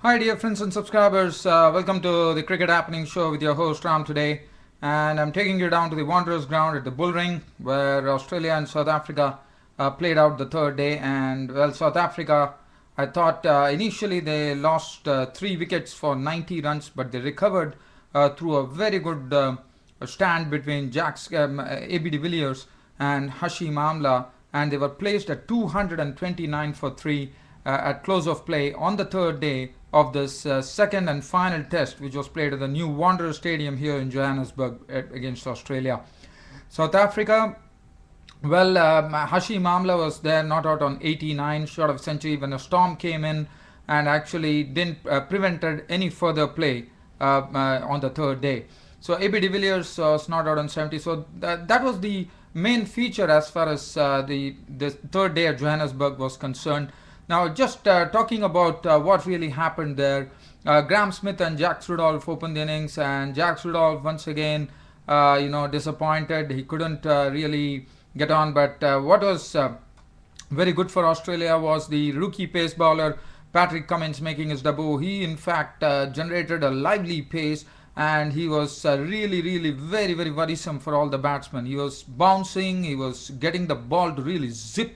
Hi dear friends and subscribers, welcome to the Cricket Happening Show with your host Ram today, and I'm taking you down to the Wanderers ground at the Bull Ring where Australia and South Africa played out the third day. And well, South Africa, I thought initially they lost 3 wickets for 90 runs, but they recovered through a very good stand between AB de Villiers and Hashim Amla, and they were placed at 229 for 3 at close of play on the third day of this second and final test, which was played at the new Wanderers Stadium here in Johannesburg against Australia. South Africa, well, Hashim Amla was there, not out on 89, short of century, when a storm came in and actually didn't prevented any further play on the third day. So AB de Villiers was not out on 70. So that was the main feature as far as the third day at Johannesburg was concerned. Now, just talking about what really happened there, Graham Smith and Jack Rudolph opened the innings, and Jack Rudolph once again, disappointed. He couldn't really get on. But what was very good for Australia was the rookie pace bowler Patrick Cummins making his debut. He, in fact, generated a lively pace, and he was really very worrisome for all the batsmen. He was bouncing. He was getting the ball to really zip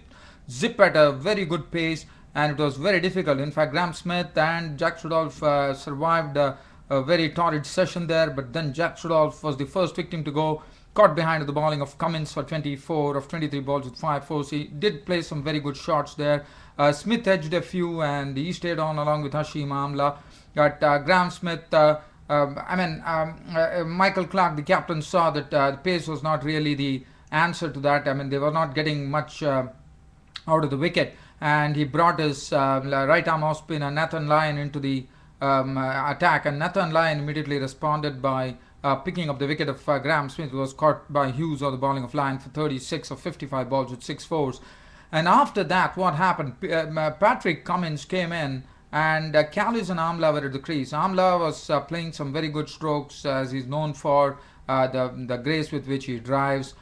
at a very good pace, and it was very difficult. In fact, Graham Smith and Jack Rudolph survived a very torrid session there, but then Jack Rudolph was the first victim to go, caught behind the bowling of Cummins for 24 of 23 balls with 5 fours. He did play some very good shots there. Smith edged a few, and he stayed on along with Hashim Amla. But Graham Smith, Michael Clarke, the captain, saw that the pace was not really the answer to that. I mean, they were not getting much out of the wicket, and he brought his right arm off spinner Nathan Lyon into the attack, and Nathan Lyon immediately responded by picking up the wicket of Graham Smith, who was caught by Hughes on the bowling of Lyon for 36 of 55 balls with 6 fours. And after that, what happened? Patrick Cummins came in, and Callis and Amla were at the crease. Amla was playing some very good strokes, as he's known for, the grace with which he drives.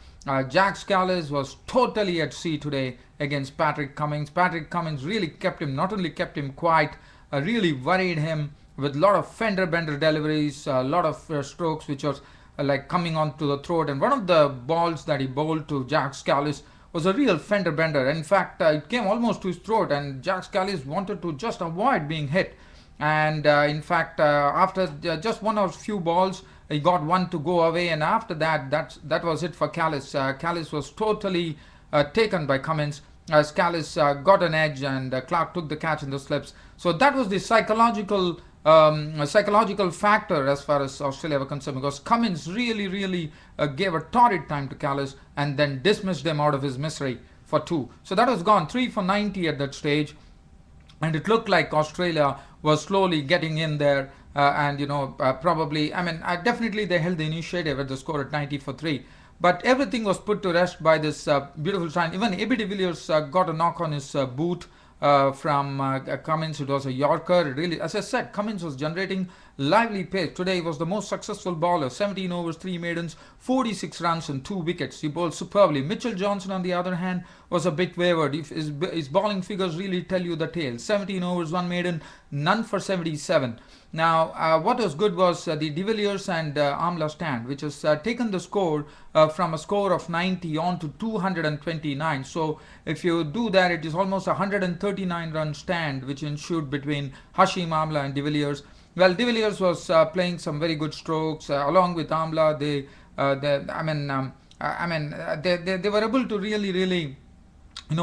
Jack Scalise was totally at sea today against Patrick Cummins. Patrick Cummins really not only kept him quiet, really worried him with a lot of fender bender deliveries, a lot of strokes which was like coming onto the throat. And one of the balls that he bowled to Jack Scalise was a real fender bender. In fact, it came almost to his throat, and Jack Scalise wanted to just avoid being hit. And in fact, after just one or few balls, he got one to go away, and after that, that was it for Callis. Callis was totally taken by Cummins. Callis got an edge, and Clarke took the catch in the slips. So that was the psychological factor as far as Australia were concerned, because Cummins really gave a torrid time to Callis and then dismissed him out of his misery for 2. So that was gone, 3 for 90 at that stage, and it looked like Australia was slowly getting in there. And probably, definitely they held the initiative at the score at 90 for 3. But everything was put to rest by this beautiful sign. Even AB de Villiers got a knock on his boot from Cummins. It was a Yorker. Really, as I said, Cummins was generating lively pace. Today he was the most successful bowler. 17 overs, 3 maidens, 46 runs and 2 wickets. He bowled superbly. Mitchell Johnson, on the other hand, was a bit wavered. His bowling figures really tell you the tale. 17 overs, 1 maiden, none for 77. Now, what was good was the de Villiers and Amla stand, which has taken the score from a score of 90 on to 229. So, if you do that, it is almost a 139 run stand, which ensued between Hashim Amla and de Villiers. Well, de Villiers was playing some very good strokes along with Amla. They were able to really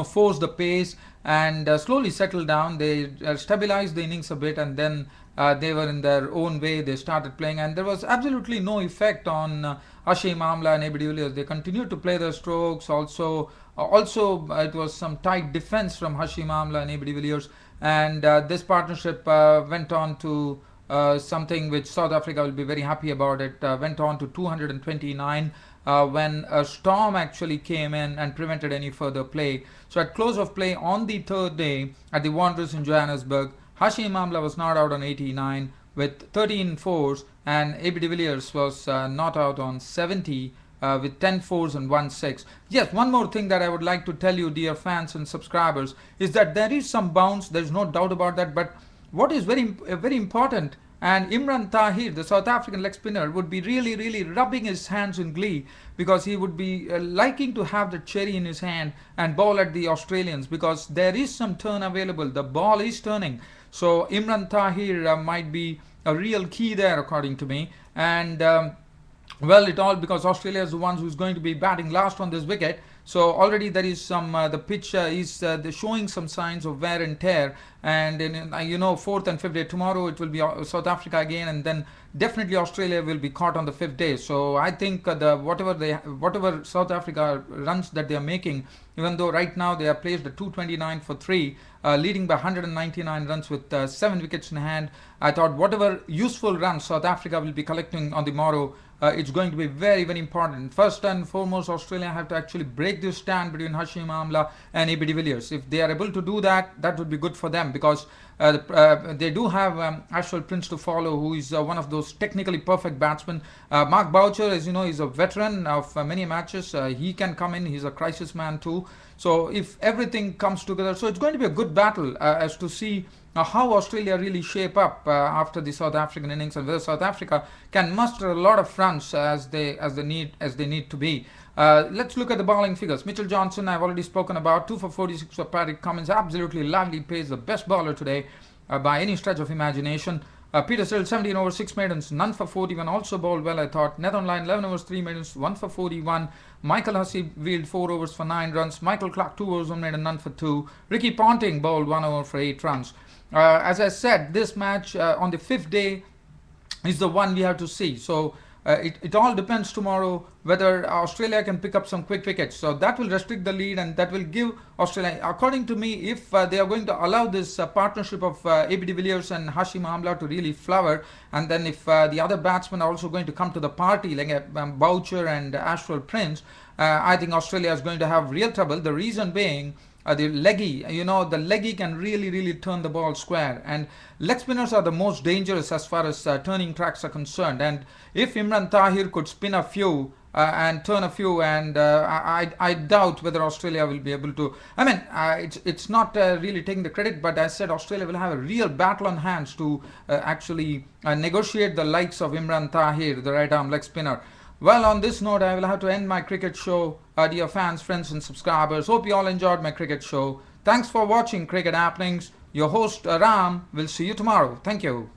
force the pace and slowly settle down. They stabilized the innings a bit, and then they were in their own way. They started playing, and there was absolutely no effect on Hashim Amla and AB de Villiers. They continued to play their strokes. Also, it was some tight defense from Hashim Amla and AB de Villiers, and this partnership went on to something which South Africa will be very happy about. It went on to 229 when a storm actually came in and prevented any further play. So at close of play on the third day at the Wanderers in Johannesburg, Hashim Amla was not out on 89 with 13 fours, and AB de Villiers was not out on 70 with 10 fours and 1 6. Yes, one more thing that I would like to tell you, dear fans and subscribers, is that there is some bounce. There is no doubt about that, but what is very important, and Imran Tahir, the South African leg spinner, would be really rubbing his hands in glee, because he would be liking to have the cherry in his hand and bowl at the Australians, because there is some turn available. The ball is turning. So Imran Tahir might be a real key there, according to me. And well, it all because Australia is the ones who's going to be batting last on this wicket. So already there is some the pitch is showing some signs of wear and tear, and in fourth and fifth day, tomorrow it will be South Africa again, and then definitely Australia will be caught on the fifth day. So I think the whatever South Africa runs that they are making, even though right now they are placed at 229 for 3, leading by 199 runs with 7 wickets in hand. I thought whatever useful runs South Africa will be collecting on the morrow, it's going to be very important. First and foremost, Australia have to actually break this stand between Hashim, Amla and AB de Villiers. If they are able to do that, that would be good for them, because they do have Ashwell Prince to follow, who is one of those technically perfect batsmen. Mark Boucher, as you know, is a veteran of many matches. He can come in. He's a crisis man too. So if everything comes together, so it's going to be a good battle as to see how Australia really shape up after the South African innings, and whether South Africa can muster a lot of runs as they need to be. Let's look at the bowling figures. Mitchell Johnson, I've already spoken about. 2 for 46 for Patrick Cummins. Absolutely lively pace, the best bowler today by any stretch of imagination. Peter Still, 17 overs, 6 maidens, none for 41. Also bowled well, I thought. Nathan Lyon, 11 overs, 3 maidens, 1 for 41. Michael Hussey wheeled 4 overs for 9 runs. Michael Clark, 2 overs, 1 maiden, none for 2. Ricky Ponting bowled 1 over for 8 runs. As I said, this match on the 5th day is the one we have to see. So it all depends tomorrow whether Australia can pick up some quick wickets. So that will restrict the lead, and that will give Australia, according to me, if they are going to allow this partnership of AB de Villiers and Hashim Amla to really flower, and then if the other batsmen are also going to come to the party, like Boucher and Ashwell Prince, I think Australia is going to have real trouble. The reason being, the leggy can really turn the ball square, and leg spinners are the most dangerous as far as turning tracks are concerned. And if Imran Tahir could spin a few and turn a few, and I doubt whether Australia will be able to. I mean, it's not really taking the credit, but I said Australia will have a real battle on hands to actually negotiate the likes of Imran Tahir, the right arm leg spinner. Well, on this note, I will have to end my cricket show. Dear fans, friends and subscribers, hope you all enjoyed my cricket show. Thanks for watching Cricket Happenings. Your host Ram will see you tomorrow. Thank you.